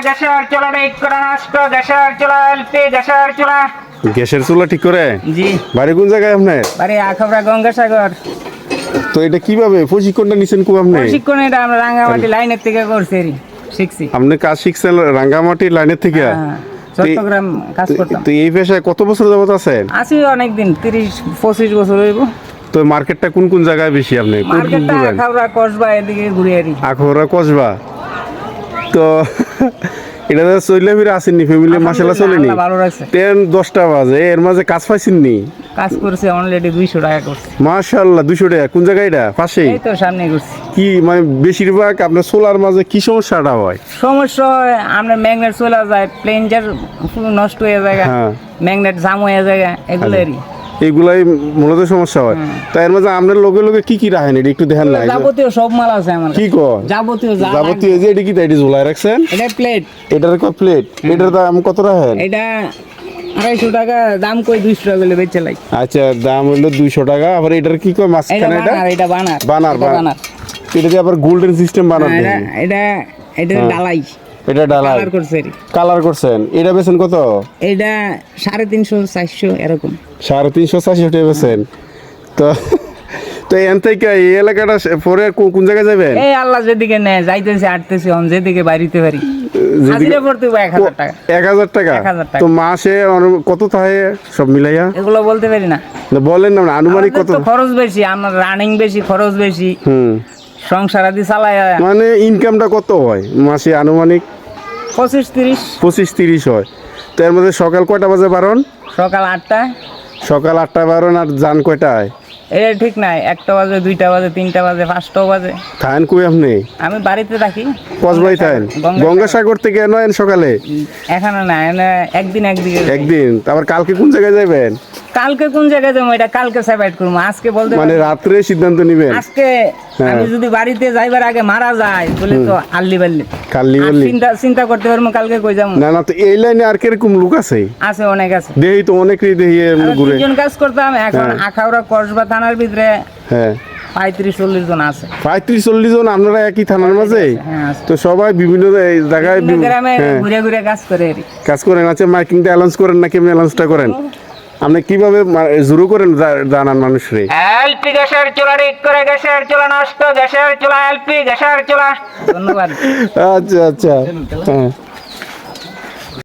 গ্যাসের চুলা ঠিক করে নষ্ট, গ্যাসের চুলা এলপি গ্যাসের চুলা। গ্যাসের চুলা ঠিক করে? জি। বাড়ি কোন জায়গায় আপনার? বাড়ি আখাউড়া গঙ্গাসাগর। তো এটা কিভাবে প্রশিক্ষণটা নিছেন কো আপনি? প্রশিক্ষণ এটা আমরা রাঙ্গামাটি লাইনের থেকে করছি, শিখছি। আপনি কাজ শিখছেন রাঙ্গামাটি লাইনের থেকে? হ্যাঁ, চট্টগ্রাম কাজ করতাম। তো এই পেশায় কত বছর যাবত আছেন? আছি অনেকদিন, 30-25 বছর হইব। তো মার্কেটটা কোন কোন জায়গায় বেশি আপনি? মার্কেটটা আখাউড়া কসবা এদিকে ঘুরে আরি। আখাউড়া কসবা। তো এটা চলে ফিরে আসেননি ফ্যামিলি মাসাল্লাহ চলেনি? আল্লাহ ভালো রাখছে। 10-10টা বাজে এর মাঝে কাজ পাইছেননি? কাজ করছে অলরেডি 200 টাকা করছে। মাশাআল্লাহ 200 টাকা। কোন জায়গায় এটা? পাশেই? এই তো সামনে করছি। কি মানে বেশিরভাগ আপনার সোলার মাঝে কি সমস্যাটা হয়? সমস্যা হয় আমরা ম্যাগনেট চলে যায়, প্লেনজার নষ্ট হয়ে যায়, হ্যাঁ। ম্যাগনেট জাম হয়ে যায়, এগুলোরই। এইগুলাই মূলত সমস্যা হয়। তাই এর মাঝে আপনার লগে লগে কি কি রাখেন এটা একটু দেখেন না? যাবতীয় সব মাল আছে আমার কি কাছে। কো? যাবতীয় যা যাবতীয় যে এটা কি তাই ঝুলাই রাখছেন? এটা প্লেট, এটার কত প্লেট? এটার দাম কত রাখেন? এটা 250 টাকা দাম, কই 200 টাকা বলে বেচে লাই। আচ্ছা, দাম হলো 200 টাকা। আবার এটার কি কয় এটা মাঝখানে এটা? বানার, এটা বানার। বানার, এটা বানার। এটা দিয়ে আবার গোল্ডেন সিস্টেম বানার এটা দেন। এটা এটা ডালাই। এটা ডালাই কালার করছে এরি। কালার করছেন। এটা বেচেন কত? এটা 350-400 এরকম। 350-400 টাকা বেচেন। তো তো এন থেকে এই এলাকাটা পরে কোন জায়গায় যাবেন? এই আল্লাহ যেদিকে নেয় যাইতেছে, আটতেছে, আমি যেদিকে বাড়িতে পারি। হাজিরা পড়তে হবে 1000 টাকা। 1000 টাকা? 1000 টাকা। তো মাসে কত থাকে সব মিলাইয়া? এগুলো বলতে পারি না। বলেন না, আনুমানিক কত? আমাদের তো খরচ বেশি, আমার রানিং বেশি, খরচ বেশি, হুম, সংসার আদি চালায়। মানে ইনকামটা কত হয় মাসে আনুমানিক? 25-30। 25-30 হয়। তো এর মধ্যে সকাল কয়টা বাজে বারণ? সকাল 8টা। সকাল 8টা বারণ। আর যান কয়টায়? এটা ঠিক নাই, 1টা বাজে, 2টা বাজে, 3টা বাজে, 5টাও বাজে। থাকেন কই আপনি? আমি বাড়িতে থাকি। কসবাই থাকেন? গঙ্গাসাগর থেকে নয় সকালে? এখানে না, একদিন একদিকে। একদিন। তারপর কালকে কোন জায়গায় যাবেন? কালকে কোন জায়গায় যাবো এটা কালকে সেপারেট করবো, আজকে বলতে মানে রাত্রে সিদ্ধান্ত নিবেন? আজকে আমি যদি বাড়িতে যাইবার আগে মারা যায় বলে তো আল্লি বাল্লি কাল্লি বললি? চিন্তা করতে পারবো কালকে কই যাবো। না না, তো এই লাইনে আর কিরকম লোক আছে? আছে, অনেক আছে। দেহি তো অনেকেই দেহি আমরা ঘুরে। 3 জন কাজ করতাম, এখন আখাউড়া কসবা থানার ভিতরে হ্যাঁ, 35-40 জন আছে। 35-40 জন আপনারা একই থানার মাঝে? হ্যাঁ, আছে। তো সবাই বিভিন্ন জায়গায় গ্রামে ঘুরে ঘুরে কাজ করে এরি। কাজ করেন। আচ্ছা, মাইকিংটা অ্যালাউন্স করেন না? কেমন অ্যালাউন্সটা করেন আপনি? কিভাবে শুরু করেন জানান মানুষরে? এলপি গ্যাসের চুলা ঠিক করে, গ্যাসের চুলা নষ্ট, গ্যাসের চুলা এলপি গ্যাসের চুলা। ধন্যবাদ। আচ্ছা আচ্ছা, হ্যাঁ।